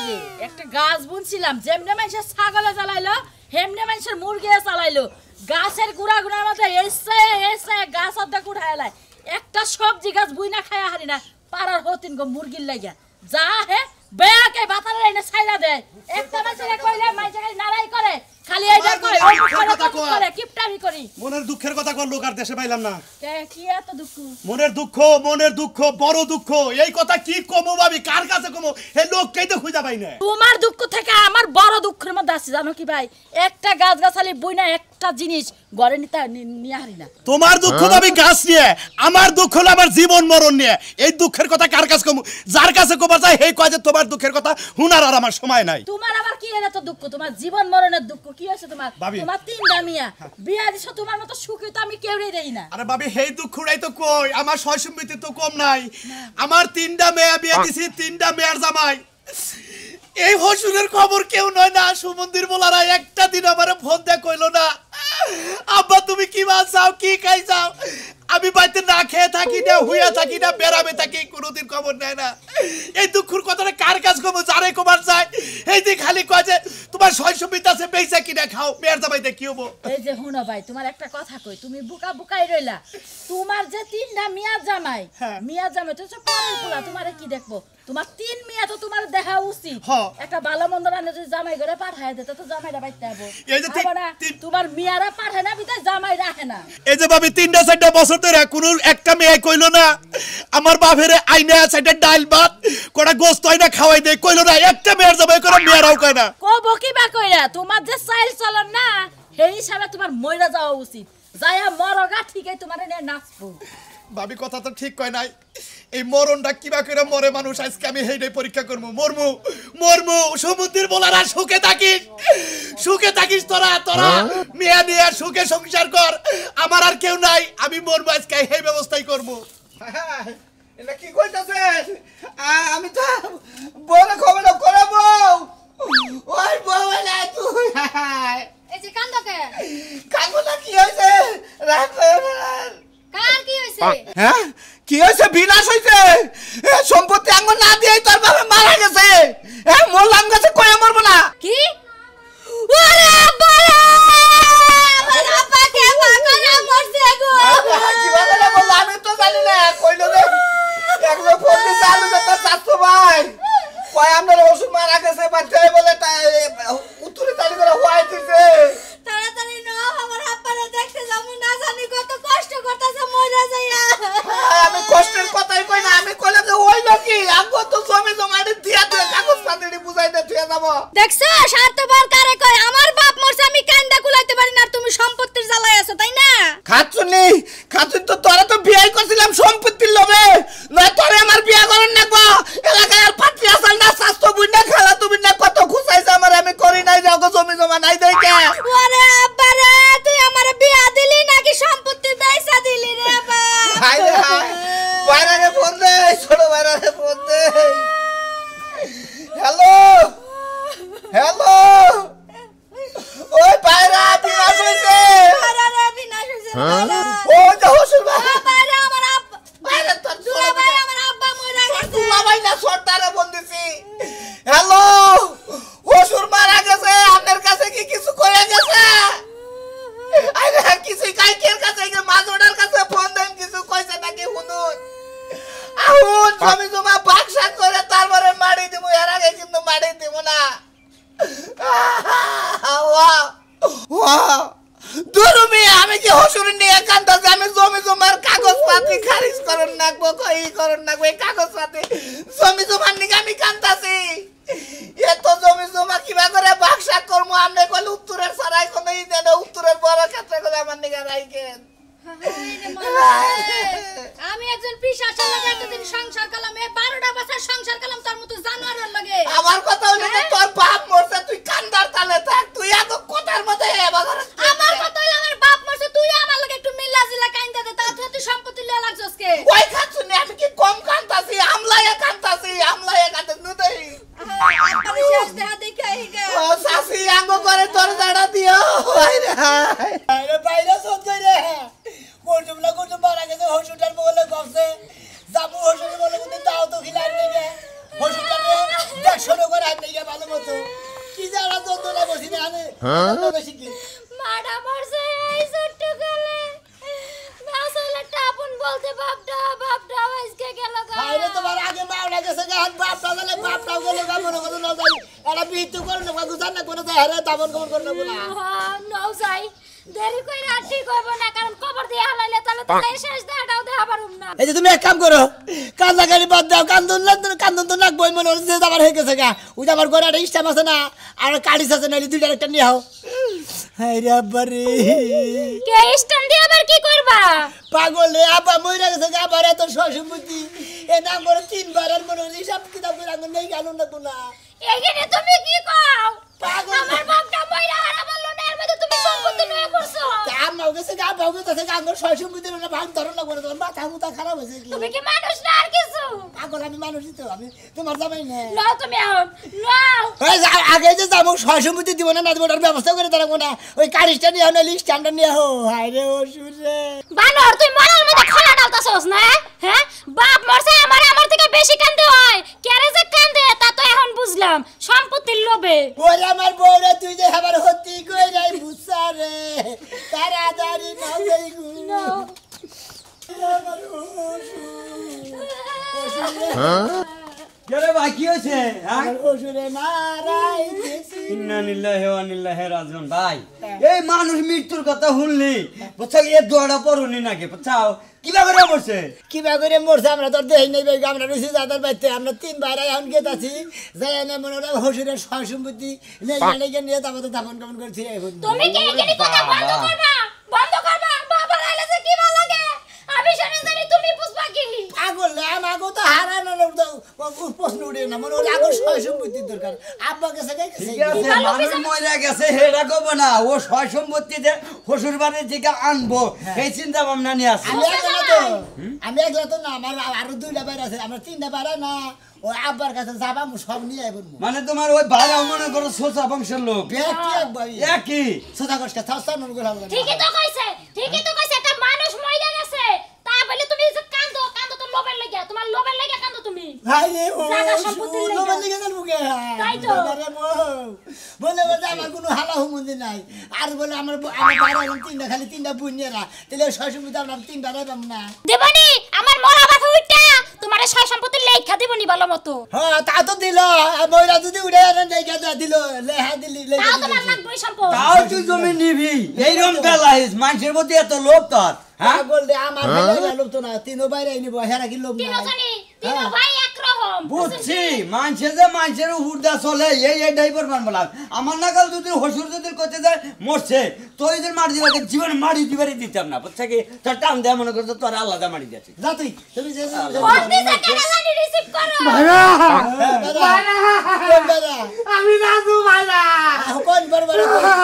রে একটা গাছ বুনছিলাম যেমনে মানুষের ছাগলে জ্বালাইলো হেমনে মানুষের মুরগি জ্বালাইলো গাছের গুড়া গুড়ার মধ্যে এসে গাছ অর্ধেক উঠাইলাই একটা সবজি গাছ বুইনা খায়া হারি না পাড়ার হতিন গো মুরগির লাগিয়া যা হে বেয়াকে বাতারে এনে ছাইরা দেয় একটা মানুষের কইলে মাইজে নারাই করে খালি এইটা করে ওই করে কিপটামি করি মনের দুঃখের কথা কর লোক আর দেশে পাইলাম না কি এত দুঃখ মনের দুঃখ বড় দুঃখ এই কথা কি কমো ভাবি কার কাছে কমো এই লোককেই তো খুঁজা পাই না তোমার দুঃখ থেকে আমার বড় দুঃখের মধ্যে আছে জানো কি ভাই একটা গাছ গাছালি বইনা একটা জিনিস ঘরে নিয়ে হারি না তোমার দুঃখ ভাবি গাছ নিয়ে আমার দুঃখ হলো আমার জীবন মরণ নিয়ে এই দুঃখের কথা কার কাছে কমো যার কাছে কবার যায় এই কয় যে তোমার দুঃখের কথা হুনার আর আমার সময় নাই তোমার আবার কি এত দুঃখ তোমার জীবন মরণের দুঃখ কি আছে তোমার তোমার তিনটা মিয়া বিয়া দিছো তোমার মতো সুখী তো আমি কেউই দেই না আরে ভাবি এই দুঃখটাই তো কই আমার সয় সম্পত্তি তো কম নাই আমার তিনটা মেয়ে বিয়া দিছি তিনটা মেয়ের জামাই এই হসুরের খবর কেউ নয় না সুমন্দির বলারা একটা দিন আমারে ফোন দিয়ে কইলো না আব্বা তুমি কি বাঁচাও কি খাই যাও আমি বাড়িতে না খেয়ে থাকি না হুইয়া থাকি না বেড়াবে থাকি কোনোদিন খবর নেয় না এই দুঃখের কথাটা কার কাছে কমো যারে কবার যায় এই যে খালি কয় যে তোমার সয় সম্পত্তি আছে বেচা কিনা খাও মেয়ের জামাইতে কি হবো এই যে হুনো ভাই তোমার একটা কথা কই তুমি বুকা বুকাই রইলা তোমার যে তিনটা মিয়া জামাই তো সব পরের পোলা তোমারে কি দেখবো তোমার তিন মিয়া তো তোমার দেখা উচিত একটা ভালো মন্দ রান্না যদি জামাই ঘরে পাঠায় দিতে তো জামাইরা বাইতে হবে এই যে তোমার মিয়ারা পাঠায় না বিতে জামাই রাখে না এই যে ভাবি তিনটা চারটা বছর ধরে কোনো একটা মেয়ে কইলো না আমার বাপেরে আইনা চারটা ডাল ভাত কোটা গোস্ত আইনা খাওয়াই দেয় কইলো না একটা মেয়ের জামাই করে মেয়েরাও কয় না কব কি বা কইরা তোমার যে চাইল চলন না সেই হিসাবে তোমার মইরা যাওয়া উচিত যায়া মরগা ঠিকই তোমারে নিয়ে নাচবো ভাবি কথা তো ঠিক কয় নাই এই মরণটা কিবা করে মরে মানুষ আজকে আমি হেইটাই পরীক্ষা করবো মরমু সমুদ্রের বলার আর সুখে থাকিস তোরা মেয়া নিয়ে সুখে সংসার কর আমার আর কেউ নাই আমি মরবো আজকে এই ব্যবস্থাই করবো এটা কি কইতাছে আমি তো বড় খবর করাবো ওই বউলা তুই এই যে কান্দকে কান্দা কি হইছে রাত কার কি হইছে হ্যাঁ কি হইছে বিনাশ হইছে সম্পত্তি আঙ্গ না দিয়েই তোর বাবা মারা গেছে মোল্লাম গেছে কয়ে মরবো না কি ওরে বাবা আমার আপাকে পাগলা মরছে গো কি বলে বললা আমি তো জানি না কইলো রে একলো ফোন দিয়ে চালু তো চাচ্ছো ভাই কয় আমরা ওষুধ মারা গেছে বাচ্চা বলে উত্তরে তালি করে হওয়াই দিছে তাড়াতাড়ি ন আমার আপারে দেখতে যাবো না জানি কত কষ্ট করতেছে মরে যাইয়া আমি কষ্টের কথাই কই না আমি কইলাম যে ওই লোকই আঙ্গ তো জমি জমাড়ি দিয়া দে কাগজ পাতিড়ি বুঝাই দে তুই যাব দেখছো স্বার্থপর কারে কয় আমার বাপ মরছে আমি কান্দা কুলাইতে পারি না তুমি সম্পত্তির জ্বালায় আছো তাই না খাচ্ছুন তো তোরা তো বিয়ে করছিলাম সম্পত্তির লোভে না তোরে আমার বিয়ে করন নাকবো এলাকায় আর পাত্রী আসল না স্বাস্থ্য বুঝনা খালা তুমি না কত খুশাইছ আমার আমি করি নাই যাও জমি জমা নাই দেই কে ওরে আব্বা রে তুই আমার বিয়া দিলি নাকি সম্পত্তি বেচা দিলি রে আব্বা হাই রে হাই বাইরে ফোন দে ছোট বাইরে ফোন দে হ্যালো ওই বাইরে বিনাশ হইছে আরে রে বিনাশ হইছে ও যে হসুর ভাই বাইরে আমার আব্বা বাইরে তোর দুলা ভাই আমার আব্বা মরে গেছে দুলা ভাই না সর্দারে ফোন দিছি হ্যালো হসুর মারা গেছে আপনার কাছে কি কিছু কইয়া গেছে আরে কিছু কাইকের কাছে কি মাজোড়ার কাছে ফোন দেন কিছু কইছে নাকি শুনুন আহুন জমি জমা বাক্সা করে তারপরে মারি দিব এর আগে কিন্তু মারি দিব না দুরুমি আমি কি হসুর নিয়ে কান্দাছি আমি জমি জমার কাগজ পাতি খারিজ করন নাকবো কই করন নাকবো এই কাগজ পাতি জমি জমার নিকে আমি কান্দাছি এত জমি জমা কিবা করে বাক্সা করবো আমনে কইলে উত্তরের সারাই কোন দেন উত্তরের বড় ক্ষেত্রে করে আমার নিকে রাইকেন আমি একজন পিশাচের লাগে এতদিন সংসার করলাম 12টা বছর সংসার করলাম তার মতো জানোয়ারের লাগে আমার কথা হলো তোর বাপ মরছে তুই কান্দার তালে থাক তুই এত কথার মধ্যে এবার আমার কথা হলো আমার বাপ মরছে তুই আমার লাগে একটু মিল্লা জিলা কাইন্দা দে তা তুই সম্পত্তি লিয়া লাগছস কে ওই খাচ্ছুনি আমি কি কম কান্দাছি আমলায়ে কান্দে নুদেই আপনি শেষ দেখা দেখাই গে ও সাসি আঙ্গ করে তোর দাঁড়া দিও আরে বাইরে সঞ্জয় রে করজুম মারা গেছে হসুটার বলে গছে জামু হসুর বলে কিন্তু তাও তো খিলাই নেবে হসুটার 150 করে রাত থেকে ভালো মতো কি জানা যন্ত্রণা বসি না আনে বেশি কি মারা মরছে এই ছোট্ট কালে আসলে টাপুন বলতে বাপটা আজকে গেল গা আরে তোমার আগে মাওনা গেছে গা বাপটা গেলে বাপটাও গেলে গা মনে করে না যাই এরা বিহিত করে না গুজার না করে যায় আরে দাবন কবর করে না বলা নও যাই দেরি কইরা আর ঠিক হইব না কারণ কবর দিয়ে হালাইলে তাহলে তো এই শেষ দেখাটাও দেখা পারুম না এই যে তুমি এক কাম করো কান্দা গাড়ি বাদ দাও কান্দন তো নাক বই মনে হচ্ছে আমার হয়ে গেছে গা ওই যে আমার ঘরে একটা স্টাম আছে না আর কাড়িস আছে না দুইটা একটা নিয়ে আও হাই রে আব্বারে কে স্ট্যান্ড দিয়ে আবার কি করবা পাগল আব্বা মইরা গেছে গা আবার এত সসম্মতি এ নাম করে তিনবার আর মনে হচ্ছে সব কিতাব করে আঙ্গুল নেই গেল না কোনা এখানে তুমি কি কও পাগল আমার বাপটা মইরা হারা বললো না এর মধ্যে তুমি সম্পত্তি নিয়ে করছো আমার গেছে গা বাবু গেছে গা আঙ্গুল সসম্মতি না ভাগ ধরো না করে তোমার মাথা মুথা খারাপ হয়েছে কি তুমি কি মানুষ না আর কিছু পাগল আমি মানুষই তো আমি তোমার জামাই না নাও তুমি আউট নাও আগে যে যাবো সসম্মতি দিব না দিব ওটার ব্যবস্থা করে তারা না ওই কারিশটা নিয়ে না লিস্টটা নিয়ে হো হাই রে ও সুরে বানর তুই মরার মধ্যে খোলা ডালতাছস না হ্যাঁ বাপ মরছে আমার থেকে বেশি কান্দে হয় কেরে যে কান্দে তা তো এখন বুঝলাম সম্পত্তির লোভে ওরে আমার বউরে তুই যে আবার হতি কই রাই বুঝছা রে তাড়াতাড়ি নাও যাই গু আমার কেরে ভাই কি হয়েছে হ্যাঁ ওসুরে মারাই গেছি ইন্না লিল্লাহি ওয়া ইন্না ইলাইহি রাজিউন ভাই এই মানুষ মৃত্যুর কথা শুনলি বুঝছো এ দোয়াটা পড়ুনি নাকি বুঝছাও কিভাবে করে মরছে কিবা করে মরছে আমরা তো দেই নাই ভাই আমরা রইছি দাদার বাইতে আমরা তিন ভাই এখন গেতাছি যাই না মনে হয় হসুরের সসম্পত্তি নেই নিয়ে তারপর তো দাফন কামন করছি এখন তুমি কি এখানে কথা বন্ধ করবা বাবা আইলে যে কি ভালো লাগে আমি শুনে জানি তুমি বুঝবা কি আগল আমাগো তো হারানোর প্রশ্ন উঠে না মনে হয় আগল সসম্পত্তির দরকার আব্বা গেছে ঠিক আছে মানুষ মরে গেছে হেরা কব না ও সয় সম্পত্তিতে শ্বশুর বাড়ির থেকে আনবো এই চিন্তা ভাবনা নিয়ে আসে আমি একলা তো না আমার আরো দুইটা বাইরে আছে আমরা তিনটা বাইরে না ওই আব্বার কাছে যাবা সব নিয়ে আইব মানে তোমার ওই ভাড়া মনে করো সোসা বংশের লোক একই সোজা কষ্ট থাস্তা নন করে হবে ঠিকই তো কইছে একটা মানুষ মইরা গেছে তা বলে তুমি যে কান্দো তো লোভের লাগা তোমার লোভের লাগা কান্দো তুমি ভাই রে ও জায়গা সম্পত্তির লাগা। লোবের লিগে গেল মুকে তাই তো। বলে আমার কোনো হালা হুমুন্দি নাই আর বলে আমার বাইরে তিনটা খালি তিনটা বুনিয়েরা তাহলে সসম্পত্তি আমরা তিনটা রাইবাম না দেবনি আমার মরা বাবা উঠা তোমার সয় সম্পত্তি লেখা দিবনি ভালো মতো হ্যাঁ তা তো দিল ময়রা যদি উড়ে আনেন লেখা দিল লেহা দিলি লেখা তাও তোমার লাগবে সম্পদ তাও তুই জমি নিবি এইরকম বেলাইস মানুষের প্রতি এত লোভ তোর হ্যাঁ বললে আমার ভাইরা লোভ তো না তিনও বাইরে নিব হেরা কি লোভ তিনো না জানি তিনো ভাই একরকম বুঝছি মানুষের হুড়দা চলে এই ড্রাইভার বানবলাম আমার নাগাল যদি হসুর যদি করতে যায় মরছে তো এদের মারি দিবে জীবন মারি দিবারই দিতাম না বুঝছে কি তোর টান দেয়া মনে করছো তোর আলাদা মারি দিয়েছে যা তুই তুমি যে বন্দি জায়গা জানি রিসিভ করো আমি রাজু ভাইরা কোন বরবার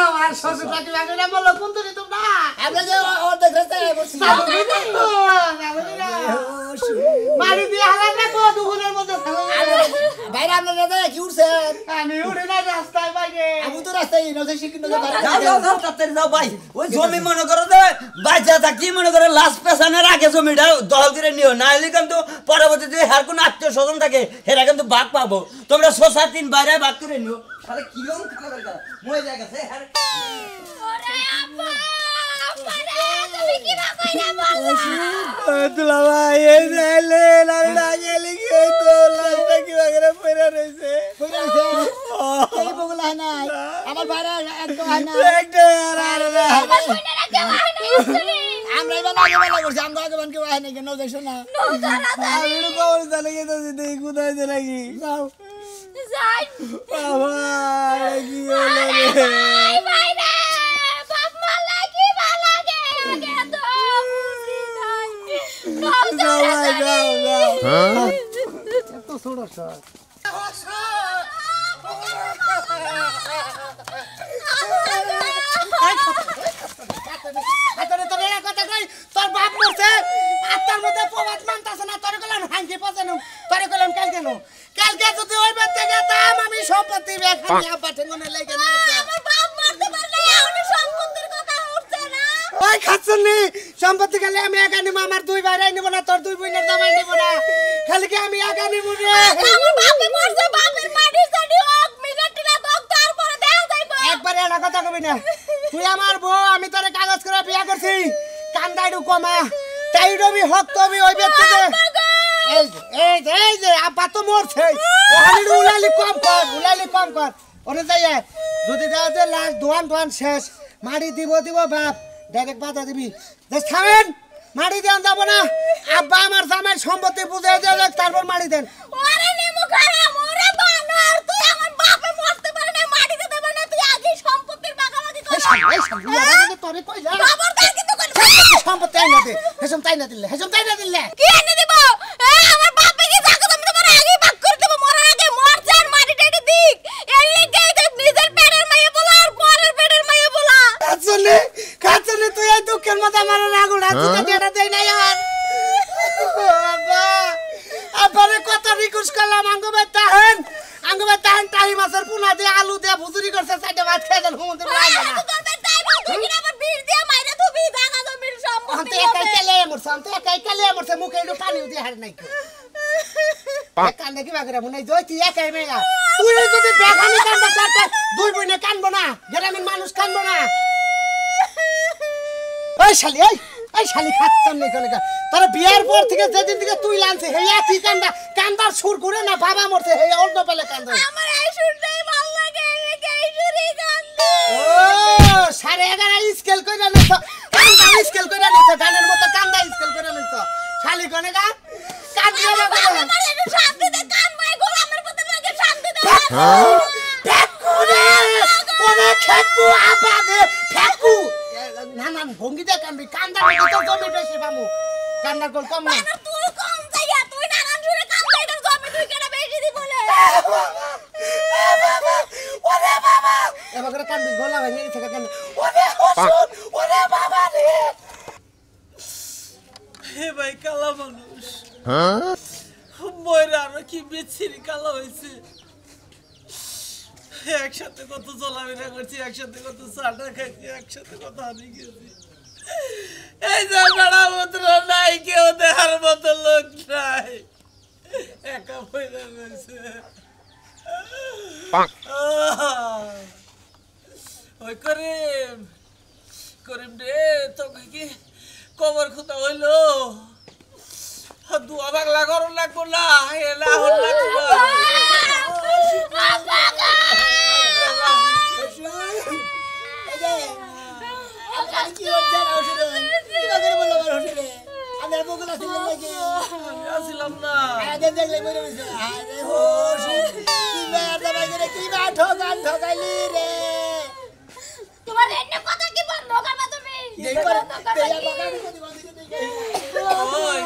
আমার শ্বশুরটা কি লাগে না বলো কোন তুমি তোমরা আমরা যে ওর দেখতে বসছি মারি দিয়ে হালা না কো দুগুনের মধ্যে ভাইরা আমরা দাদা কি উঠছেন আমি উড়ে না রাস্তায় বাইরে আমি তো রাস্তায় নজে শিখিন না যাও তাড়াতাড়ি যাও ভাই ওই জমি মনে করো যে বাচ্চা থাকি মনে করে লাস্ট পেছানোর আগে জমিটা দখল করে নিও না হলে কিন্তু পরবর্তীতে হার কোনো আত্মীয় স্বজন থাকে হেরা কিন্তু ভাগ পাবো তোমরা 6-7 বাইরে ভাগ করে নিও তাহলে কিরকম খারাপ মরে যায় গেছে ওরে আব্বা তুমি কি না কইরা বলো তুলা ভাই এই যাইলে লালটা গেলি কি তো লালটা কি বাগরে পড়ে রইছে এই বগলা নাই আমার ভাড়া একদম হয় না একটা আর আমার কইনারা কেউ হয় না তুমি আমরা এবার আগে বলা করছি আমরা আগে বানকে হয় না কেন দেখছো না আমি তো কবর চলে গেছে দেই কোথায় চলে গি যাও যাই বাবা কি হলো রে ভাই রে বাপ মালা কি ভালো লাগে আগে তো বুঝি নাই যাও ভাই যাও যাও এত ছোট সর তোর বাপ মরছে আর তার মধ্যে প্রবাদ মানতাছ না তোর গেলাম হাঙ্কি পচানো তোর গেলাম কালকে যদি ওই বাড়তে গেতাম আমি সম্পত্তি বেখানি আব্বা ঠেঙ্গনে লেগে নিয়েছে আমার বাপ মারতে পারলে আমি সম্পত্তির কথা উঠছে না ওই খাচ্ছনি সম্পত্তি খালি আমি একা নিব আমার দুই ভাই নিব না তোর দুই বোনের জামাই নিব না খালি কি আমি একা নিব রে আমার বাপে মরছে বাপের মাটির জানি কথা কবি না তুই আমার বউ আমি তোরে কাগজ করে বিয়া করছি কান্দাইডু কমা টাইডবি হক তবি ওই ব্যক্তিতে এই যে আপা তো মরছে ওখানে উলালি কম কর ওরে যাই যদি দেওয়া যে লাস্ট দোয়ান শেষ মাটি দিব বাপ ডাইরেক্ট বাধা দিবি যে থামেন মাটি দেন যাব না আব্বা আমার জামাই সম্পত্তি বুঝে দিয়ে তারপর মাটি দেন ওরে নেমু খারাপ ওরে বানর তুই আমার বাপে মরতে পারে না মাটি দিতে পারে না তুই আগে সম্পত্তির ভাগাভাগি কর তোরে কইলা খবরদার কিন্তু কোন সম্পত্তি আইনা দে হেসম তাই না দিলে কি এনে দিব আমার বাপে কি জায়গা আমি তোমার আগে ভাগ করে দেব মরার আগে মর যান মাটি টাইতে দিক এর লিগে নিজের পেটের মাইয়া বলা আর পরের পেটের মাইয়া বলা কাছনে তুই এই দুঃখের মধ্যে আমার রাগুড়া তুই এটা দেই না আর বাবা আবারে কত রিকোয়েস্ট করলাম আঙ্গবে তাহেন টাই মাছের পুনা দিয়ে আলু দিয়ে ভুজুরি করছে সাইডে ভাত খেয়ে দেন হুমুদের লাগে না আমার বীর দিয়ে মাইরা তুমি জায়গা জমির সম্পত্তি একাই কালে মরছে মুখে একটু পানি দিয়ে হার নাই কান্দে কি বাগরা মনে জয় তুই একাই মেয়া তুই যদি বেখানি কান্দা সাথে দুই বইনে কানবো না গ্রামের মানুষ কানবো না ওই শালি খাচ্ছাম নেই কোন তোর বিয়ার পর থেকে যেদিন থেকে তুই লানছে হেয়া কি কান্দার সুর ঘুরে না বাবা মরছে হেয়া অন্য পেলে কান্দে আমার এই সুরটাই ভালো লাগে এই সুরই কান্দে ও 11:30 স্কেল কইরা নিছ কান্দা স্কেল কইরা নিছ গানের মতো কান্দা স্কেল কইরা নিছ শালি কোনে গান কান্দিও না আমার একটু শান্তি দে কান মাই গোলামের পথে লাগে শান্তি দে ফেকু রে ওরে ফেকু আপাদে ফেকু না ভঙ্গি দে কান্দবি কান্দার মতো তো জমি বেশি পামু কান্দার কল কম না তুই কম যাইয়া তুই নানান সুরে কান্দে এটা জমি তুই কেন বেশি দি বলে ওরে বাবা এবার করে কান্দবি গলা ভেঙে গেছে কান্দ ওরে হসুন ওরে বাবা রে হে ভাই কালা মানুষ ময়রা আর কি বিচ্ছিরি কালা হয়েছে একসাথে কত চলাফেরা করছি একসাথে কত চাটা খাইছি একসাথে কত হানি গেছি এই যে বেড়া মন্ত্র নাই কেউ দেখার মতো লোক নাই একা পয়লা গেছে ওই করিম রে তোকে কি কবর খুঁতা হইলো দুয়া বাংলা করুন লাগবো না এলা হল লাগবো আসিলাম না তোমার এনে কথা কি বন্ধ করবা তুমি ওই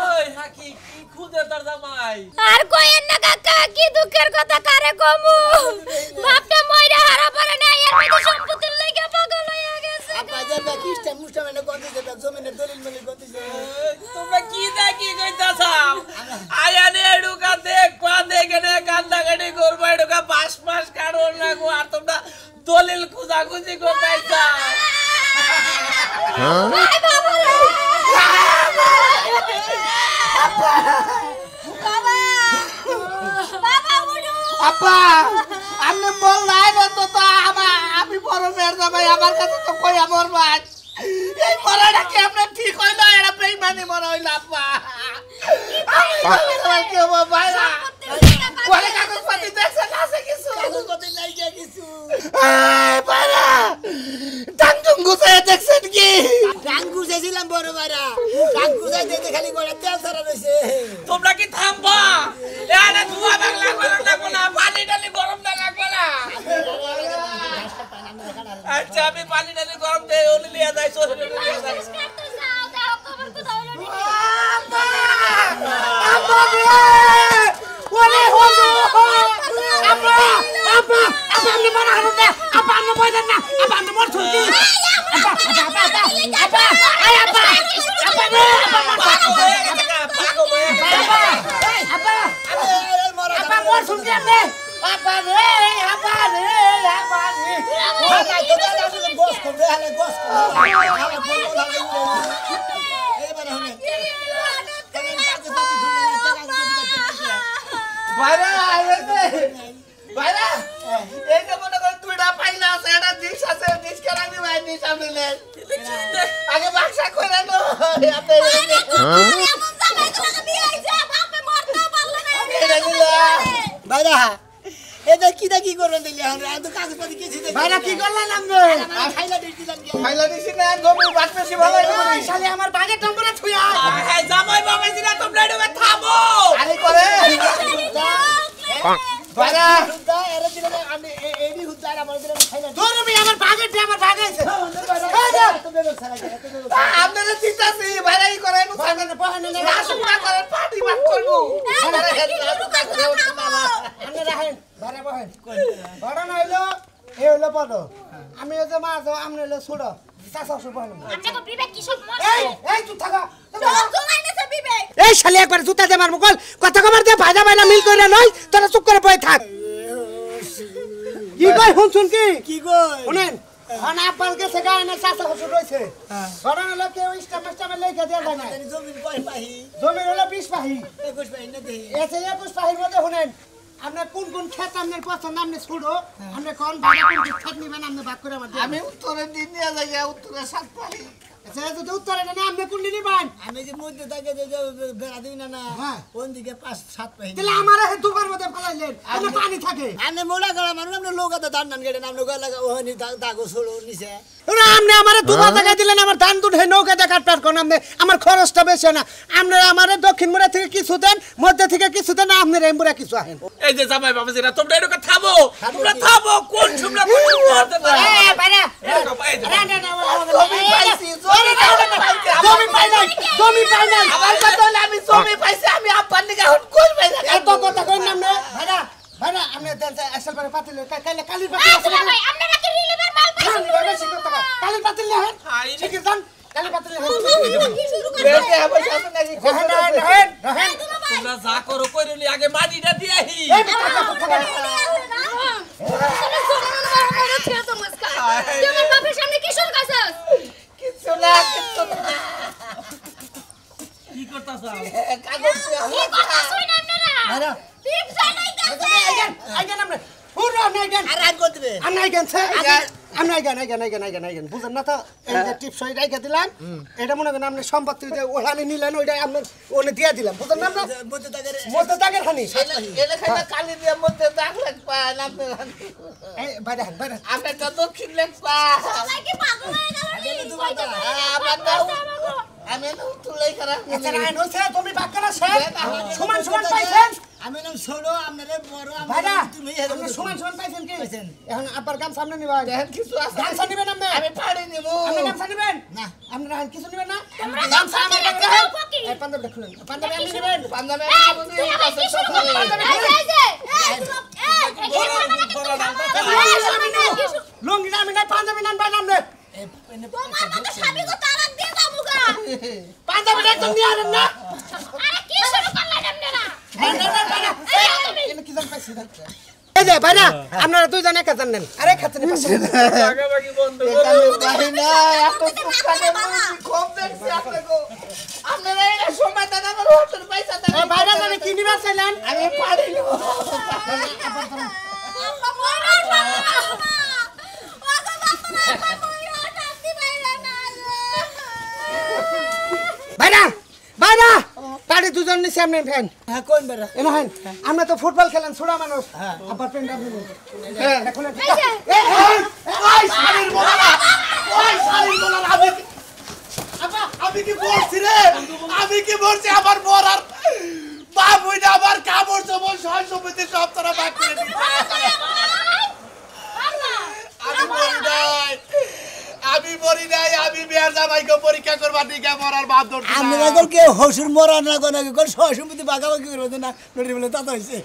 ওই হাকি কি খুদে তার জামাই আর কইেন না কাকা কি দুঃখের কথা কারে কমু বাপটা মইরা হারা পারে না এর মধ্যে সম্পত্তির লাগি পাগল হইয়া গেছে তোমরা কি দেখি কইতাছাম আয়ানে এডুকা দেখ পা দেখে কান্দা গাড়ি করবো এডুকা বাস মাস কাড়ো না গো আর তোমরা দলিল খুঁজাখুঁজি করতেছা আপা আমি বল নাই তো আমি বড় মেয়ের জামাই আমার কাছে তো কই আমার ভাই এই মরাটা কি আপনি ঠিক হইলো এরা বেইমানি মরা হইলো আপা কি হবো ভাইরা কোনে কাগজ পাতি দেখছেন আছে কিছু কাগজ পাতি নাই কিছু ভাইরা টাংটুং গুছায় দেখছেন কি টাং গুছাইছিলাম বড় ভাইরা টাং গুছাই দিতে খালি গড়ে তেল ছাড়া রইছে তোমরা কি থামবা এনে ধোয়া বাংলা করো না পানি ডালি গরম না লাগবে না আচ্ছা আমি পানি ডালি গরম দেই ওলি লিয়া যাই সরে লিয়া যাই তো যাও দাও খবর তো দাও না আপা ওরে হজু আপা আপনি মরা হরুন না আপা আপনি ময়দান না আপা আপনি মর ছুটি আপা মর ছুটি আপনি আপা রে গোস করে হালে গোস বাইরা এই যে মনে কর তুইটা পাইলা আপনি নেন আগে বাক্সা করে নো আপনি ভাইরা এটা কি করবেন দিলি আমরা তো কাগজপত্র কিছু দেখি ভাইরা কি করলেন আপনি খাইলা দিছিলাম ফাইলা দিছি না জমি বাক্সি ভালো করে শালি আমার বাগের টম্বরা ছুঁয়া হ্যাঁ জামাই বাবাজিরা তোমরা এদিকে থামো আরে করে ভাইরা এর দিলে আমি এইডি হুদার আমার দিলে খাইলা তোর আমি আমার বাগেছে আপনারা চিন্তাছি ভাইরাই করে নো বাগানে বহানে না রাসুল না করে পার্টি বাট করব আপনি রাখেন বারে বহেন বড় না হইলো এ হইলো বড় আমি ওই যে মাছ আমনে হইলো ছোট চাচা ছোট বহেন আপনাকে বিবেক কি সব এই তুই থাকা এই শালি একবার জুতা দে মার মুকল কথা কবার দে ভাজা বাইলা মিল কইরা নই তোরা চুপ করে বই থাক কি কই শুন কি কই শুনেন আনা পালকে সেগা এনে চাচা শ্বশুর রইছে বড় হলো কেউ স্টামে লেখা দেয়া যায় না জমি কয় পাহি জমি হলো 20 পাহি 21 পাহি না দেই এসে 21 পাহির মধ্যে শুনেন আপনি কোন ক্ষেত আপনার পছন্দ আপনি ছুড়ো আপনি কোন ভাড়া কোন ক্ষেত নিবেন আপনি ভাগ করে আমার আমি উত্তরে দিন নিয়ে যাই উত্তরে 7 পাহি আচ্ছা যদি উত্তরে না আপনি কোন নিবেন আমি যে মধ্যে থাকে যে বেড়া দিই না হ্যাঁ কোন দিকে 5-7 পাই তাহলে আমার এই দুবার মধ্যে ফলাইলেন আপনি পানি থাকে আমি মোলা গলা মানুষ আপনি লোকাতে ধান গেড়ে নাম গলা ওহনি দাগো ছড়ো নিছে ওরা আপনি আমারে দুবার টাকা দিলেন আমার ধান দুধ হে নৌকাতে কাটপার কোন আপনি আমার খরচটা বেশি না আপনি আমারে দক্ষিণ মুড়া থেকে কিছু দেন মধ্যে থেকে কিছু দেন আপনার এই মুড়া কিছু আহেন এই যে জামাই বাবাজিরা তোমরা এদিকে থামো তোমরা থামো কোন তোমরা কোন করতে না বাইরে জমি পাই নাই আমার কথা হলো আমি জমি পাইছি আমি আব্বার নিকে এখন কই পাই না এত কথা কই নাম না ভাইরা আপনি দেন আসল করে পাতিল কালি পাতিল ভাই আপনারা কি রিলিভার মাল কালি পাতিল হ্যাঁ ঠিক আছে কালি পাতিল কি শুরু বেটে হবে সাথে নাকি হ্যাঁ তোমরা যা করো কইরলি আগে মাটিটা দিয়ে আহি তোমার বাপের সামনে কি শুরু করছস কিছু না কি করতাছ কাগজ কি কথা শুই না আপনারা টিপ জানাই আইগেন আমরা পুরো আইগেন আর রাত করে দিবে আইগেন আইগেন বুঝেন না তো এই যে টিপ সই রাইখা দিলাম এটা মনে করেন আপনি সম্পত্তি যে ওখানে নিলেন ওইটা আপনি ওনে দিয়া দিলাম বুঝেন না আপনার মধ্যে থাকে মধ্যে দাগের খানি এলে খাইনা কালি দিয়ে মধ্যে দাগ লাগ পায় না এই বাইরে আমরা তো দক্ষিণ লাগ পা সবাই কি পাগল হয়ে গেল আমি না তুলাই করা আচ্ছা রাইন হইছে তুমি বাক্কানা শেষ সমান পাইছেন আমি নাম ছোড়ো আপনারে বড় ভাইরা তুমি আপনি সমান পাইছেন কি এখন আপার গান সামনে নিবেন দেখেন কিছু আছে গামছা নিবেন আপনি আমি পাড়ি নিব আপনি গামছা নিবেন না আপনি রাইন কিছু নিবেন না তোমরা গামছা আমার ফকির, কাছে আছে ফকির। এই পাঞ্জাবি খুলেন পাঞ্জাবি আপনি নিবেন পাঞ্জাবে তুই আমার কি শুরু করছিস লুঙ্গি আমি না পাঞ্জাবি নান বাই নাম নে তোমার মতো স্বামী কো তারাক দিয়ে দামুগা পাঞ্জাবি একদম নিয়ে আনেন না আরে কি শুরু করলেন আপনারা এনে কি জান পাইছি এই যে ভাইরা আপনারা দুইজন একা জানেন আরে খাচ্ছেন পাশে ভাগাভাগি বন্ধ আমি পারি না এত সুখানে মুই খুব দেখছি আপনাকে আপনারা এই সময় দাদা আমার হোটেল পয়সা দেন এই ভাইরা মানে কি নিবা চাইলেন আমি পারি না ভাইরা পাড়ি দুজন নিছে আপনি ফ্যান হ্যাঁ কোন বেড়া এনা হেন আমরা তো ফুটবল খেলেন ছোড়া মানুষ আবার প্যান্ট আপনি এখন ওই শালির বলারা আমি কি বলছি রে আমি কি বলছি আমার বলার বাপ হইনা আমার কাপড় চোপড় সয় সম্পত্তি সব তারা ভাগ করে দিচ্ছে আমি মরি নাই আমি মেয়ের জামাইকে পরীক্ষা করবার দিকে মরার বাপ ধরছি আমরা কেউ হসুর মরা না কোন সহসমিতি বাগাবাগি করবে না নড়ি বলে তা হইছে